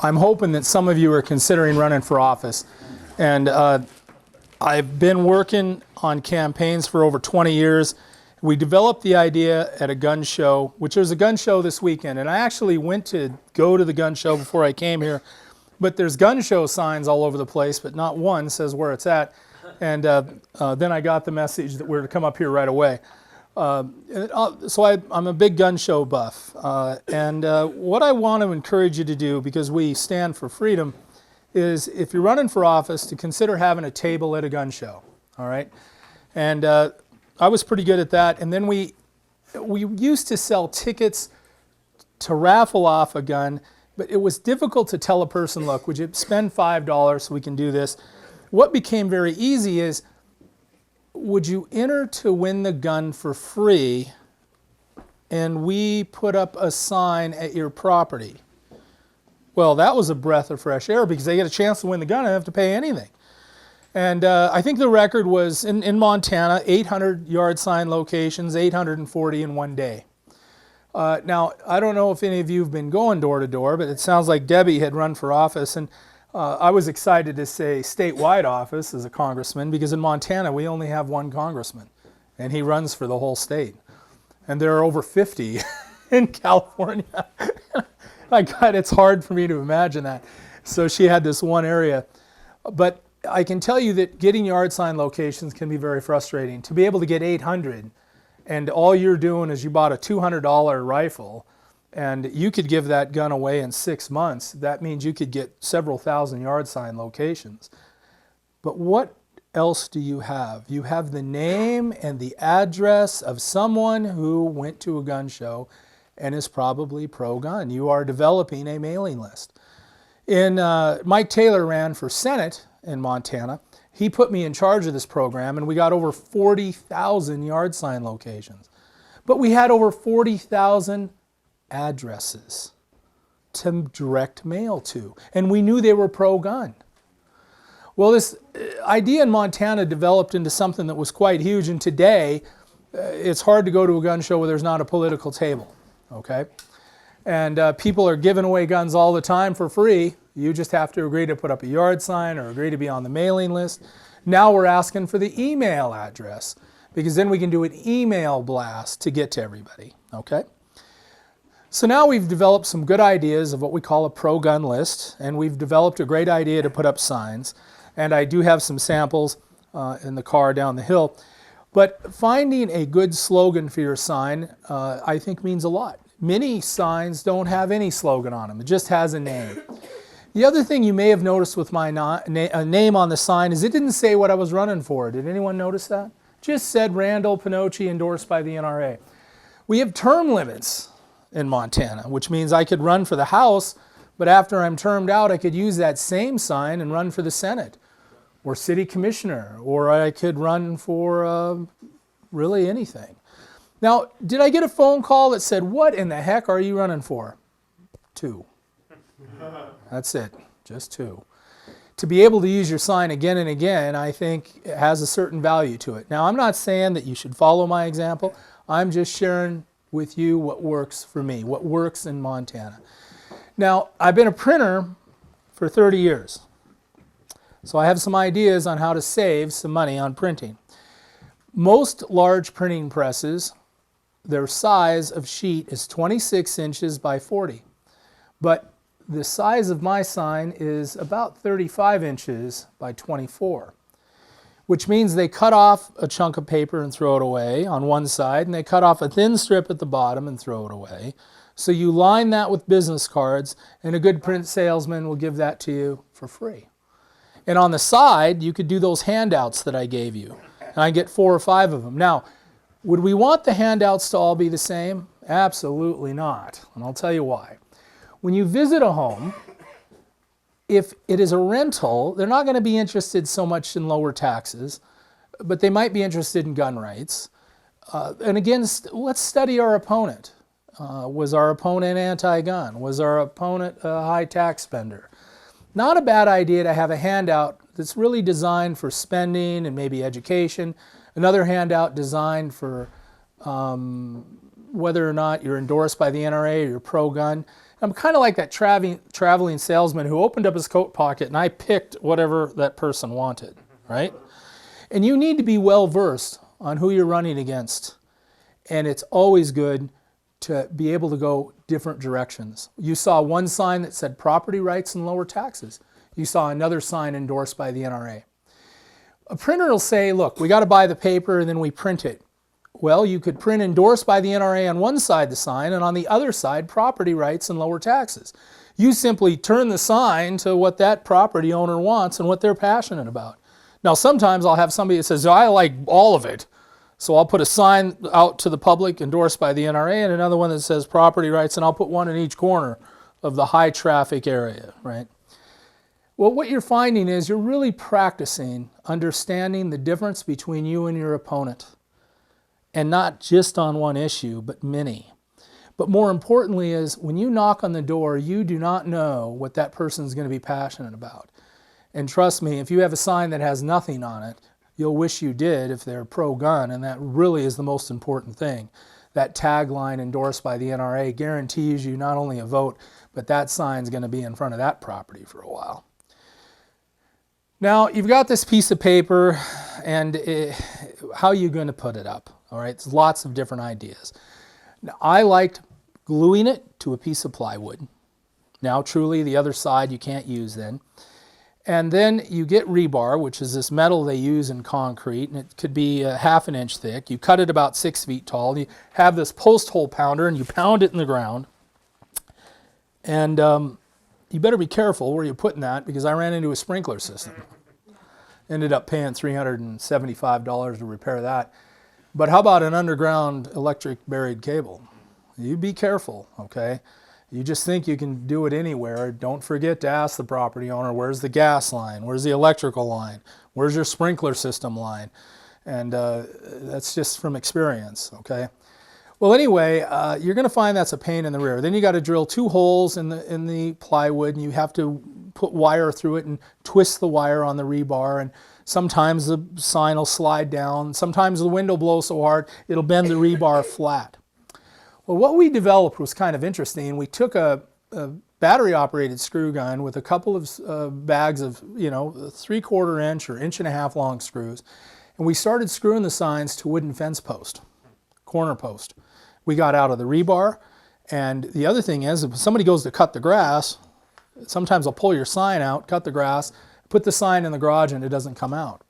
I'm hoping that some of you are considering running for office. And I've been working on campaigns for over 20 years. We developed the idea at a gun show, which was a gun show this weekend. And I actually went to go to the gun show before I came here. But there's gun show signs all over the place, but not one says where it's at. And then I got the message that we're to come up here right away. So I'm a big gun show buff. And what I want to encourage you to do, because we stand for freedom, is if you're running for office, to consider having a table at a gun show. All right? And I was pretty good at that. And then we used to sell tickets to raffle off a gun, but it was difficult to tell a person, look, would you spend $5 so we can do this? What became very easy is, would you enter to win the gun for free, and we put up a sign at your property? Well, that was a breath of fresh air, because they get a chance to win the gun and don't have to pay anything. And I think the record was, in Montana, 800 yard sign locations, 840 in one day. Now, I don't know if any of you have been going door to door, but it sounds like Debbie had run for office, and I was excited to say statewide office as a congressman, because in Montana we only have one congressman, and he runs for the whole state. And there are over 50 in California. My God, it's hard for me to imagine that. So she had this one area. But I can tell you that getting yard sign locations can be very frustrating. To be able to get 800, and all you're doing is you bought a $200 rifle, and you could give that gun away in 6 months. That means you could get several thousand yard sign locations. But what else do you have? You have the name and the address of someone who went to a gun show and is probably pro-gun. You are developing a mailing list. Mike Taylor ran for Senate in Montana. He put me in charge of this program, and we got over 40,000 yard sign locations. But we had over 40,000 addresses to direct mail to, and we knew they were pro-gun. Well, this idea in Montana developed into something that was quite huge, and today it's hard to go to a gun show where there's not a political table, okay? And people are giving away guns all the time for free. You just have to agree to put up a yard sign or agree to be on the mailing list. Now we're asking for the email address, because then we can do an email blast to get to everybody, okay? So now we've developed some good ideas of what we call a pro-gun list, and we've developed a great idea to put up signs. And I do have some samples in the car down the hill. But finding a good slogan for your sign, I think, means a lot. Many signs don't have any slogan on them. It just has a name. The other thing you may have noticed with my name on the sign is it didn't say what I was running for. Did anyone notice that? It just said Randall Pinocci, endorsed by the NRA. We have term limits in Montana, which means I could run for the House, but after I'm termed out, I could use that same sign and run for the Senate or city commissioner, or I could run for really anything. Now, did I get a phone call that said, what in the heck are you running for? 2. That's it, just 2. To be able to use your sign again and again, I think it has a certain value to it. Now, I'm not saying that you should follow my example. I'm just sharing with you what works for me, what works in Montana. Now, I've been a printer for 30 years, so I have some ideas on how to save some money on printing. Most large printing presses, their size of sheet is 26 inches by 40, but the size of my sign is about 35 inches by 24. Which means they cut off a chunk of paper and throw it away on one side, and they cut off a thin strip at the bottom and throw it away. So you line that with business cards, and a good print salesman will give that to you for free. And on the side, you could do those handouts that I gave you. And I get 4 or 5 of them. Now, would we want the handouts to all be the same? Absolutely not. And I'll tell you why. When you visit a home, if it is a rental, they're not going to be interested so much in lower taxes, but they might be interested in gun rights. And again, let's study our opponent. Was our opponent anti-gun? Was our opponent a high tax spender? Not a bad idea to have a handout that's really designed for spending and maybe education. Another handout designed for whether or not you're endorsed by the NRA or you're pro-gun. I'm kind of like that traveling salesman who opened up his coat pocket and I picked whatever that person wanted, right? And you need to be well versed on who you're running against. And it's always good to be able to go different directions. You saw one sign that said property rights and lower taxes. You saw another sign endorsed by the NRA. A printer will say, look, we got to buy the paper and then we print it. Well, you could print endorsed by the NRA on one side of the sign and on the other side property rights and lower taxes. You simply turn the sign to what that property owner wants and what they're passionate about. Now sometimes I'll have somebody that says, I like all of it. So I'll put a sign out to the public endorsed by the NRA and another one that says property rights, and I'll put one in each corner of the high traffic area, right? Well, what you're finding is you're really practicing understanding the difference between you and your opponent. And not just on one issue, but many. But more importantly is when you knock on the door, you do not know what that person is going to be passionate about. And trust me, if you have a sign that has nothing on it, you'll wish you did if they're pro-gun, and that really is the most important thing. That tagline endorsed by the NRA guarantees you not only a vote, but that sign's going to be in front of that property for a while. Now, you've got this piece of paper, and how are you going to put it up? All right, there's lots of different ideas. Now, I liked gluing it to a piece of plywood. Now, truly, the other side you can't use then. And then you get rebar, which is this metal they use in concrete, and it could be a ½ an inch thick. You cut it about 6 feet tall. You have this post hole pounder, and you pound it in the ground. And you better be careful where you're putting that, because I ran into a sprinkler system. Ended up paying $375 to repair that. But how about an underground electric buried cable? You be careful, okay? You just think you can do it anywhere. Don't forget to ask the property owner, where's the gas line? Where's the electrical line? Where's your sprinkler system line? And that's just from experience, okay? Well, anyway, you're going to find that's a pain in the rear. Then you got to drill 2 holes in the plywood, and you have to put wire through it and twist the wire on the rebar. And sometimes the sign will slide down. Sometimes the wind will blow so hard it'll bend the rebar flat. Well, what we developed was kind of interesting. We took a battery-operated screw gun with a couple of bags of, 3/4 inch or 1.5 inch long screws, and we started screwing the signs to wooden fence post, corner post. We got out of the rebar, and the other thing is, if somebody goes to cut the grass, sometimes they'll pull your sign out, cut the grass, put the sign in the garage, and it doesn't come out.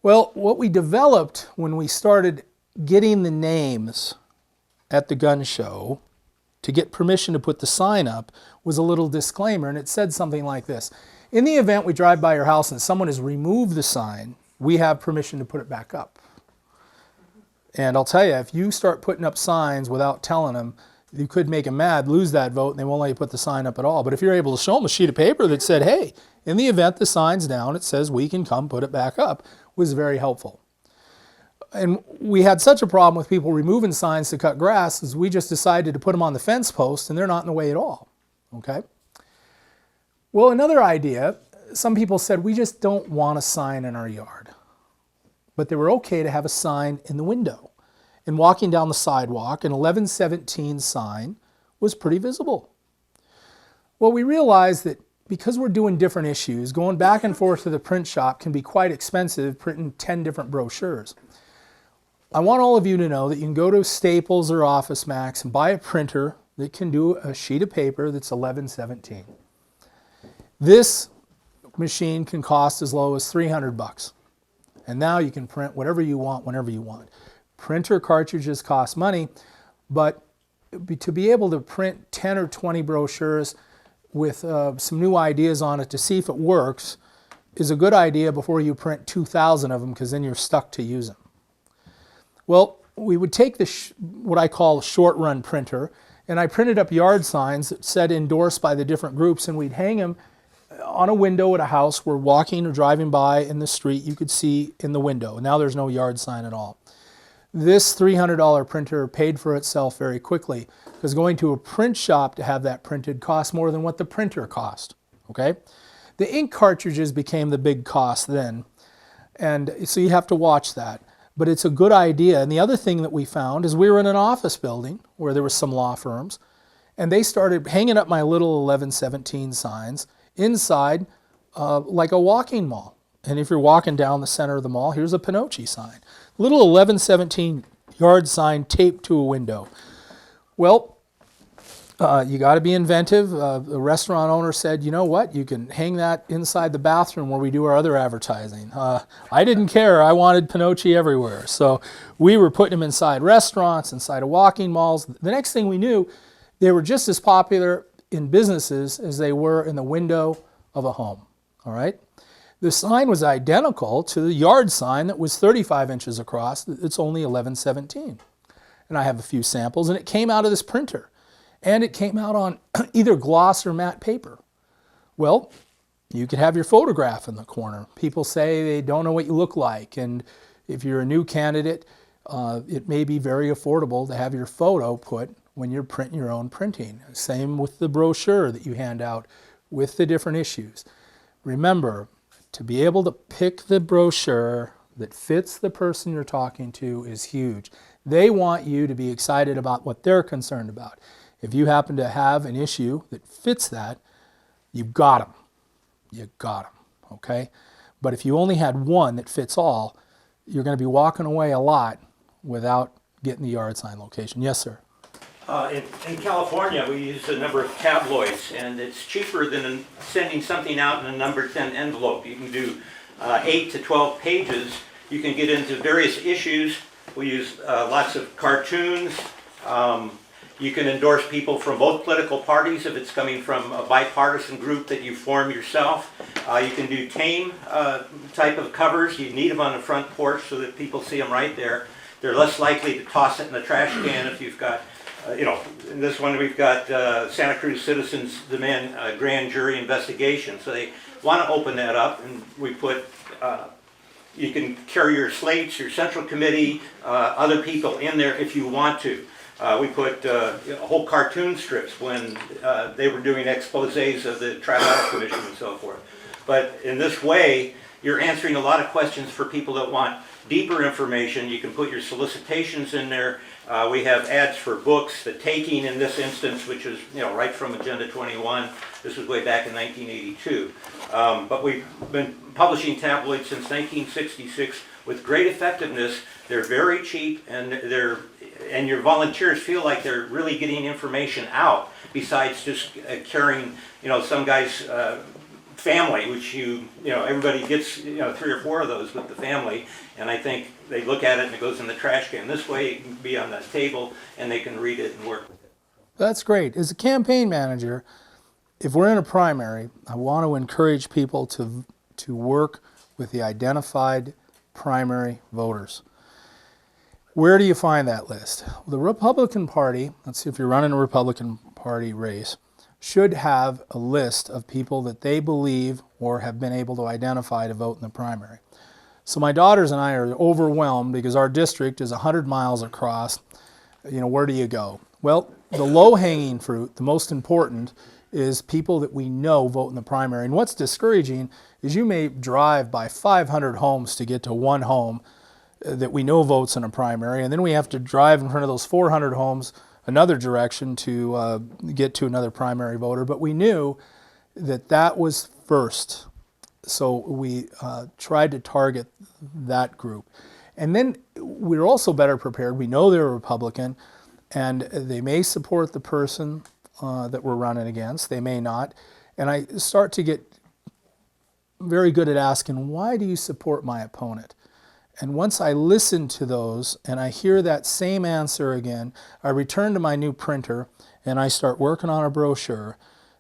Well, what we developed when we started getting the names at the gun show to get permission to put the sign up was a little disclaimer, and it said something like this. In the event we drive by your house and someone has removed the sign, we have permission to put it back up. And I'll tell you, if you start putting up signs without telling them, you could make them mad, lose that vote, and they won't let you put the sign up at all. But if you're able to show them a sheet of paper that said, hey, in the event the sign's down, it says we can come put it back up, was very helpful. And we had such a problem with people removing signs to cut grass is we just decided to put them on the fence post, and they're not in the way at all, okay? Well, another idea, some people said we just don't want a sign in our yard. But they were okay to have a sign in the window. And walking down the sidewalk, an 1117 sign was pretty visible. Well, we realized that because we're doing different issues, going back and forth to the print shop can be quite expensive, printing 10 different brochures. I want all of you to know that you can go to Staples or Office Max and buy a printer that can do a sheet of paper that's 1117. This machine can cost as low as $300. And now you can print whatever you want, whenever you want. Printer cartridges cost money, but to be able to print 10 or 20 brochures with some new ideas on it to see if it works is a good idea before you print 2,000 of them, because then you're stuck to use them. Well, we would take what I call a short-run printer, and I printed up yard signs that said endorsed by the different groups, and we'd hang them on a window at a house. We're walking or driving by in the street, you could see in the window. Now there's no yard sign at all. This $300 printer paid for itself very quickly, because going to a print shop to have that printed cost more than what the printer cost, okay? The ink cartridges became the big cost then, and so you have to watch that. But it's a good idea. And the other thing that we found is we were in an office building where there were some law firms, And they started hanging up my little 1117 signs inside like a walking mall. And if you're walking down the center of the mall, here's a Pinocci sign. Little 1117 yard sign taped to a window. Well, you got to be inventive. The restaurant owner said, you know what, you can hang that inside the bathroom where we do our other advertising. I didn't care. I wanted Pinocci everywhere. So we were putting them inside restaurants, inside of walking malls. The next thing we knew, they were just as popular in businesses as they were in the window of a home. All right? The sign was identical to the yard sign that was 35 inches across. It's only 1117. And I have a few samples, and it came out of this printer. And it came out on either gloss or matte paper. Well, you could have your photograph in the corner. People say they don't know what you look like, and if you're a new candidate, it may be very affordable to have your photo put when you're printing your own printing. Same with the brochure that you hand out with the different issues. Remember, to be able to pick the brochure that fits the person you're talking to is huge. They want you to be excited about what they're concerned about. If you happen to have an issue that fits that, you've got them. You got them, okay? But if you only had one that fits all, you're going to be walking away a lot without getting the yard sign location. Yes, sir? In California, we use a number of tabloids, and it's cheaper than sending something out in a number 10 envelope. You can do 8 to 12 pages. You can get into various issues. We use lots of cartoons. You can endorse people from both political parties if it's coming from a bipartisan group that you form yourself. You can do tame type of covers. You need them on the front porch so that people see them right there. They're less likely to toss it in the trash can if you've got, in this one we've got Santa Cruz citizens demand a grand jury investigation. So they want to open that up, and we put, you can carry your slates, your central committee, other people in there if you want to. We put whole cartoon strips when they were doing exposés of the Trilateral Commission and so forth. But in this way, you're answering a lot of questions for people that want deeper information. You can put your solicitations in there. We have ads for books, The Taking in this instance, which is right from Agenda 21. This was way back in 1982. But we've been publishing tabloids since 1966 with great effectiveness. They're very cheap, and your volunteers feel like they're really getting information out besides just carrying some guy's family, which everybody gets 3 or 4 of those with the family, and I think they look at it and it goes in the trash can. This way it can be on the table and they can read it and work with it. That's great. As a campaign manager, if we're in a primary, I want to encourage people to work with the identified primary voters. Where do you find that list? Well, the Republican Party, let's see, if you're running a Republican Party race, should have a list of people that they believe or have been able to identify to vote in the primary. So my daughters and I are overwhelmed because our district is 100 miles across. Where do you go? Well, the low-hanging fruit, the most important, is people that we know vote in the primary. And what's discouraging is you may drive by 500 homes to get to one home that we know votes in a primary, and then we have to drive in front of those 400 homes another direction to get to another primary voter. But we knew that that was first, so we tried to target that group. And then we're also better prepared. We know they're a Republican, and they may support the person that we're running against. They may not. And I start to get very good at asking, why do you support my opponent? And once I listen to those and I hear that same answer again, I return to my new printer and I start working on a brochure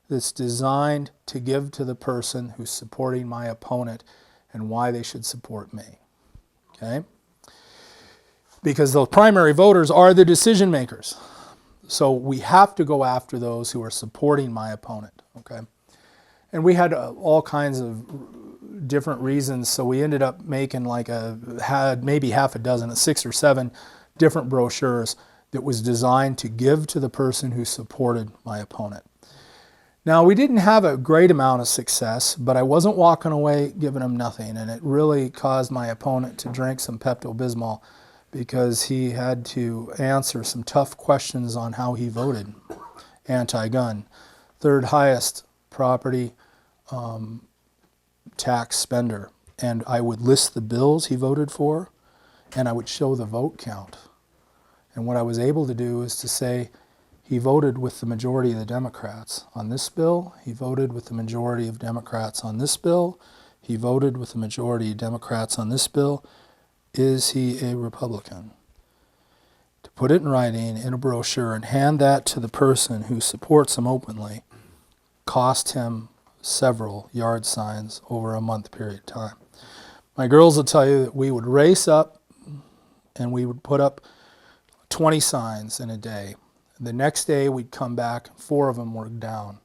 that's designed to give to the person who's supporting my opponent and why they should support me. Okay? Because those primary voters are the decision makers. So we have to go after those who are supporting my opponent. Okay? And we had all kinds of different reasons, so we ended up making had maybe half a dozen, 6 or 7 different brochures that was designed to give to the person who supported my opponent. Now, we didn't have a great amount of success, but I wasn't walking away giving him nothing, and it really caused my opponent to drink some Pepto-Bismol because he had to answer some tough questions on how he voted. anti-gun. Third highest property tax spender. And I would list the bills he voted for, and I would show the vote count. And what I was able to do is to say, he voted with the majority of the Democrats on this bill, he voted with the majority of Democrats on this bill, he voted with the majority of Democrats on this bill. Is he a Republican? To put it in writing in a brochure and hand that to the person who supports him openly cost him several yard signs over a month period of time. My girls will tell you that we would race up and we would put up 20 signs in a day. The next day we'd come back, 4 of them were down.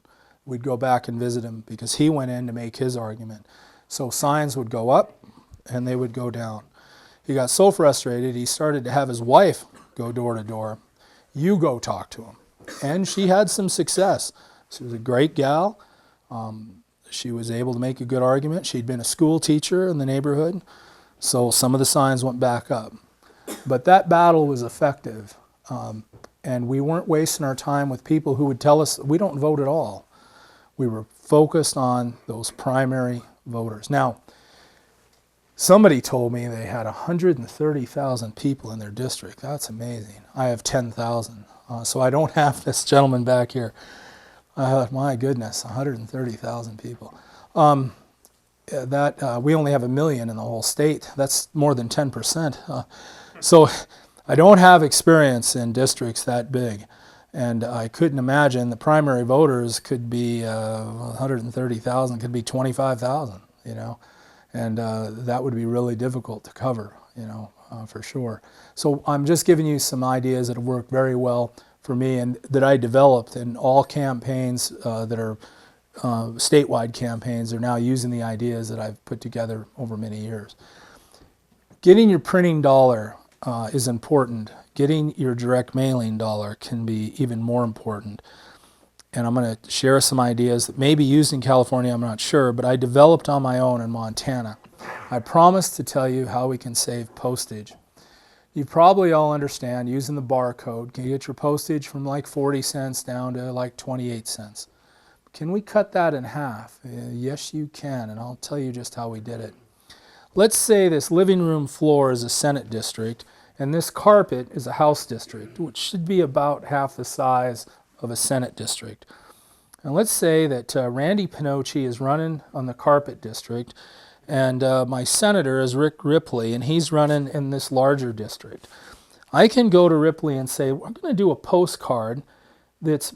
We'd go back and visit him because he went in to make his argument. So signs would go up and they would go down. He got so frustrated he started to have his wife go door to door. You go talk to him. And she had some success. She was a great gal. She was able to make a good argument. She'd been a school teacher in the neighborhood. So some of the signs went back up. But that battle was effective. And we weren't wasting our time with people who would tell us we don't vote at all. We were focused on those primary voters. Now, somebody told me they had 130,000 people in their district. That's amazing. I have 10,000. So I don't have this gentleman back here. I thought, my goodness, 130,000 people. We only have 1 million in the whole state. That's more than 10%. So I don't have experience in districts that big. And I couldn't imagine the primary voters could be 130,000, could be 25,000, you know. And that would be really difficult to cover, you know, for sure. So I'm just giving you some ideas that have worked very well for me and that I developed in all campaigns that are statewide campaigns are now using the ideas that I've put together over many years. Getting your printing dollar is important. Getting your direct mailing dollar can be even more important. And I'm going to share some ideas that may be used in California, I'm not sure, but I developed on my own in Montana. I promised to tell you how we can save postage. You probably all understand using the barcode, can you get your postage from like 40 cents down to like 28 cents. Can we cut that in half? Yes, you can, and I'll tell you just how we did it. Let's say this living room floor is a Senate district, and this carpet is a House district, which should be about half the size of a Senate district. And let's say that Randy Pinocci is running on the carpet district, and my senator is Rick Ripley, and he's running in this larger district. I can go to Ripley and say, we're going to do a postcard that's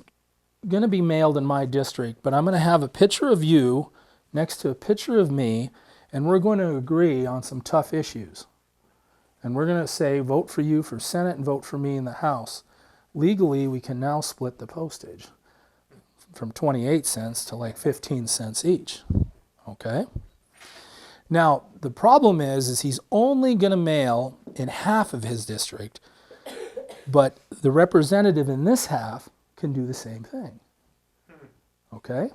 going to be mailed in my district, but I'm going to have a picture of you next to a picture of me, and we're going to agree on some tough issues. And we're going to say, vote for you for Senate and vote for me in the House. Legally, we can now split the postage from 28 cents to like 15 cents each. Okay? Now, the problem is he's only going to mail in half of his district, but the representative in this half can do the same thing. Okay?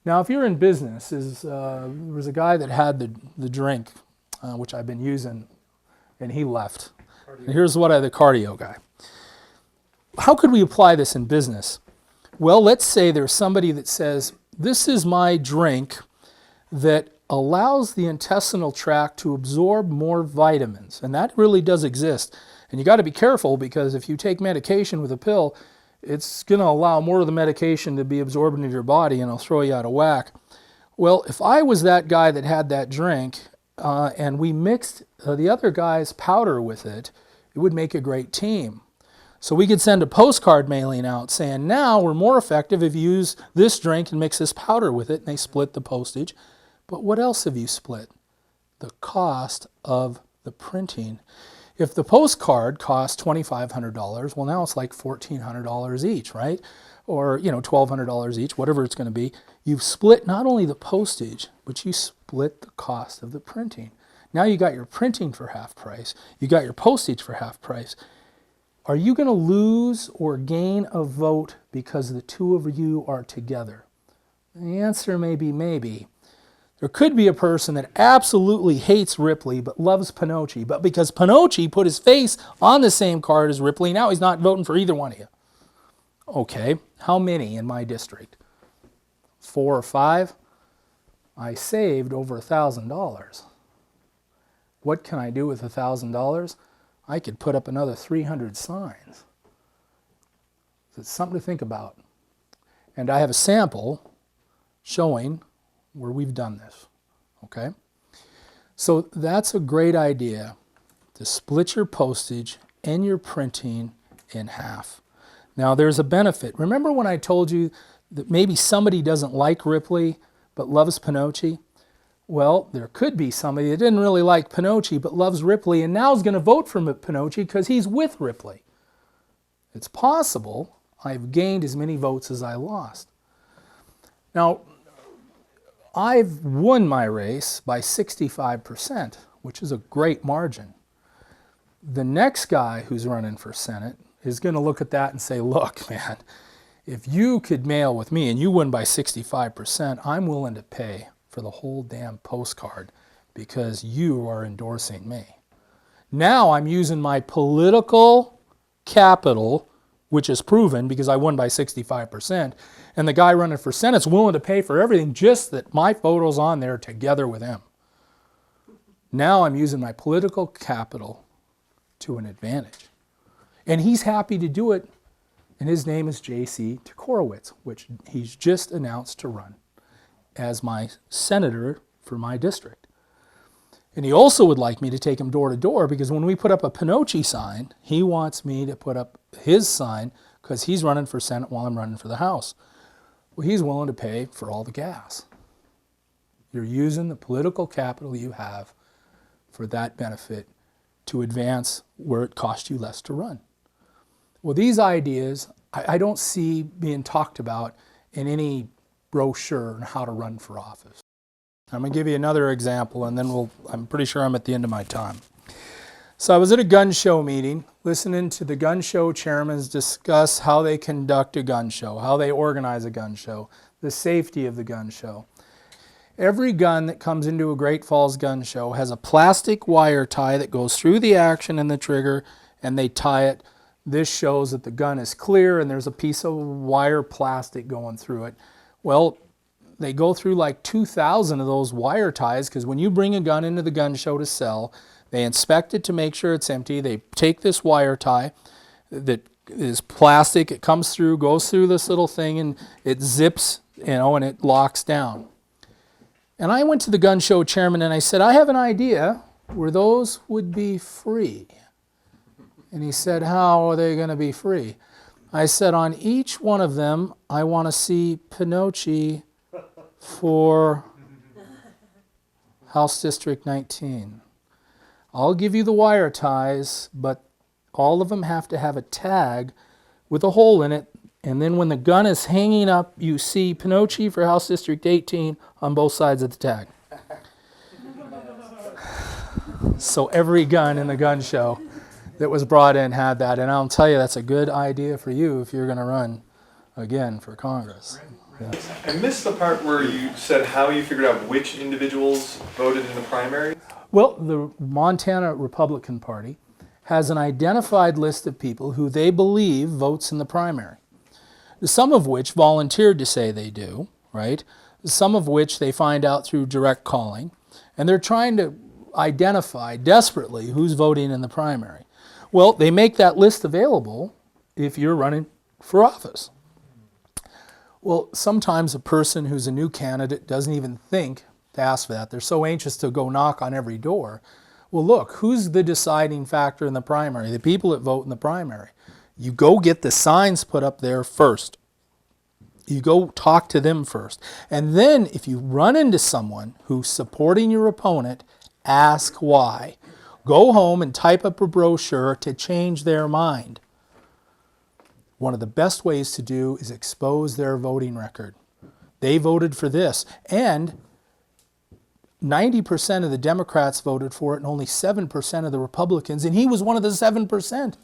Now, if you're in business, there was a guy that had the drink, which I've been using, and he left. And here's the cardio guy. How could we apply this in business? Well, let's say there's somebody that says, this is my drink that allows the intestinal tract to absorb more vitamins. And that really does exist. And you got to be careful because if you take medication with a pill, it's going to allow more of the medication to be absorbed into your body and it'll throw you out of whack. Well, if I was that guy that had that drink and we mixed the other guy's powder with it, it would make a great team. So we could send a postcard mailing out saying, now we're more effective if you use this drink and mix this powder with it, and they split the postage. But what else have you split? The cost of the printing. If the postcard cost $2,500, well, now it's like $1,400 each, right? Or, $1,200 each, whatever it's going to be. You've split not only the postage, but you split the cost of the printing. Now you got your printing for half price. You got your postage for half price. Are you going to lose or gain a vote because the two of you are together? The answer may be maybe. There could be a person that absolutely hates Ripley but loves Pinocci, but because Pinocci put his face on the same card as Ripley, now he's not voting for either one of you. Okay, How many in my district? 4 or 5? I saved over $1,000. What can I do with $1,000? I could put up another 300 signs. So it's something to think about. And I have a sample showing where we've done this, okay? So that's a great idea, to split your postage and your printing in half. Now there's a benefit. Remember when I told you that maybe somebody doesn't like Ripley but loves Pinocci? Well, there could be somebody that didn't really like Pinocci but loves Ripley and now is going to vote for Pinocci because he's with Ripley. It's possible I've gained as many votes as I lost. Now, I've won my race by 65%, which is a great margin. The next guy who's running for Senate is going to look at that and say, look, man, if you could mail with me and you win by 65%, I'm willing to pay for the whole damn postcard because you are endorsing me. Now I'm using my political capital, which is proven because I won by 65%, and the guy running for Senate's willing to pay for everything just that my photo's on there together with him. Now I'm using my political capital to an advantage. And he's happy to do it, and his name is J.C. Tokorowicz, which he's just announced to run as my senator for my district. And he also would like me to take him door to door because when we put up a Pinocci sign, he wants me to put up his sign because he's running for Senate while I'm running for the House. Well, he's willing to pay for all the gas. You're using the political capital you have for that benefit to advance where it costs you less to run. Well, these ideas I don't see being talked about in any brochure on how to run for office. I'm going to give you another example, and then I'm pretty sure I'm at the end of my time. So I was at a gun show meeting, listening to the gun show chairmen discuss how they conduct a gun show, how they organize a gun show, the safety of the gun show. Every gun that comes into a Great Falls gun show has a plastic wire tie that goes through the action and the trigger, and they tie it. This shows that the gun is clear, and there's a piece of wire plastic going through it. Well, they go through like 2,000 of those wire ties because when you bring a gun into the gun show to sell, they inspect it to make sure it's empty. They take this wire tie that is plastic. It comes through, goes through this little thing, and it zips, and it locks down. And I went to the gun show chairman and I said, I have an idea where those would be free. And he said, how are they going to be free? I said, on each one of them, I want to see Pinocci for House District 19. I'll give you the wire ties, but all of them have to have a tag with a hole in it, and then when the gun is hanging up, you see Pinocci for House District 18 on both sides of the tag. So every gun in the gun show that was brought in had that, and I'll tell you that's a good idea for you if you're going to run again for Congress. Yeah. I missed the part where you said how you figured out which individuals voted in the primary. Well, the Montana Republican Party has an identified list of people who they believe votes in the primary. Some of which volunteered to say they do, right? Some of which they find out through direct calling. And they're trying to identify desperately who's voting in the primary. Well, they make that list available if you're running for office. Well, sometimes a person who's a new candidate doesn't even think to ask for that. They're so anxious to go knock on every door. Well, look, who's the deciding factor in the primary? The people that vote in the primary. You go get the signs put up there first. You go talk to them first. And then if you run into someone who's supporting your opponent, ask why. Go home and type up a brochure to change their mind. One of the best ways to do is expose their voting record. They voted for this, and 90% of the Democrats voted for it and only 7% of the Republicans, and he was one of the 7%.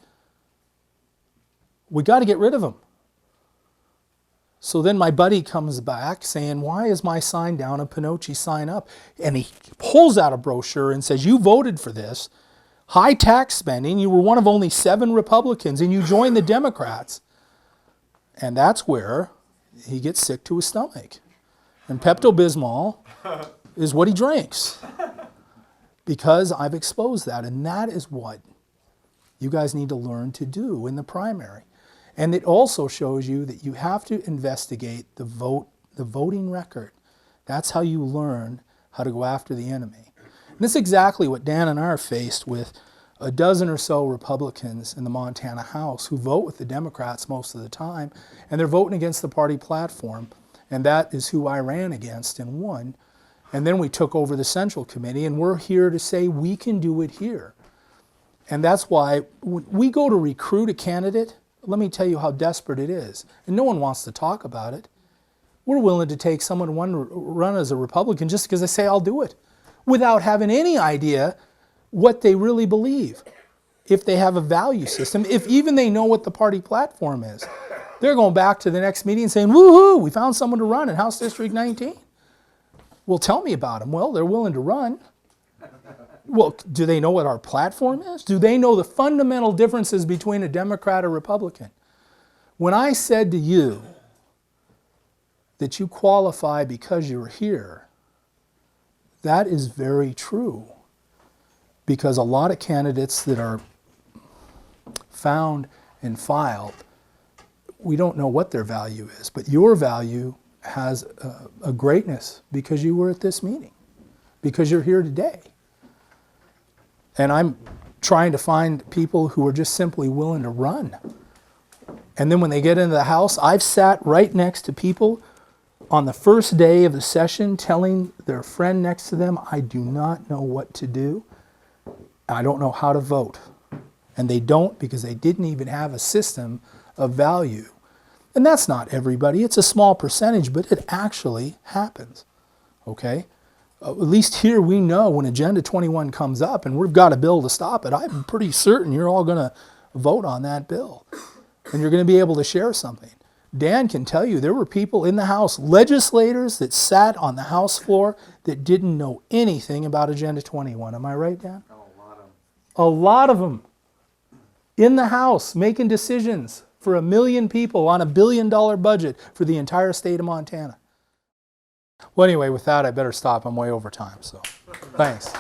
We got to get rid of him. So then my buddy comes back saying, why is my sign down and Pinocci sign up? And he pulls out a brochure and says, you voted for this, high tax spending, you were one of only 7 Republicans, and you joined the Democrats. And that's where he gets sick to his stomach. And Pepto-Bismol is what he drinks. Because I've exposed that. And that is what you guys need to learn to do in the primary. And it also shows you that you have to investigate the voting record. That's how you learn how to go after the enemy. And this is exactly what Dan and I are faced with a dozen or so Republicans in the Montana House who vote with the Democrats most of the time, and they're voting against the party platform. And that is who I ran against and won. And then we took over the Central Committee, and we're here to say we can do it here. And that's why when we go to recruit a candidate, let me tell you how desperate it is. And no one wants to talk about it. We're willing to take someone to run as a Republican just because they say, I'll do it, without having any idea what they really believe. If they have a value system, if even they know what the party platform is. They're going back to the next meeting saying, woohoo, we found someone to run in House District 19. Well, tell me about them. Well, they're willing to run. Well, do they know what our platform is? Do they know the fundamental differences between a Democrat or Republican? When I said to you that you qualify because you're here, that is very true. Because a lot of candidates that are found and filed, we don't know what their value is. But your value has a greatness because you were at this meeting, because you're here today. And I'm trying to find people who are just simply willing to run. And then when they get into the House, I've sat right next to people on the first day of the session telling their friend next to them, I do not know what to do. I don't know how to vote. And they don't because they didn't even have a system of value. And that's not everybody. It's a small percentage, but it actually happens. Okay? At least here we know when Agenda 21 comes up and we've got a bill to stop it, I'm pretty certain you're all going to vote on that bill. And you're going to be able to share something. Dan can tell you there were people in the House, legislators that sat on the House floor that didn't know anything about Agenda 21. Am I right, Dan? Oh, a lot of them. A lot of them in the House making decisions for 1 million people on a $1 billion budget for the entire state of Montana. Well, anyway, with that, I better stop. I'm way over time, so thanks.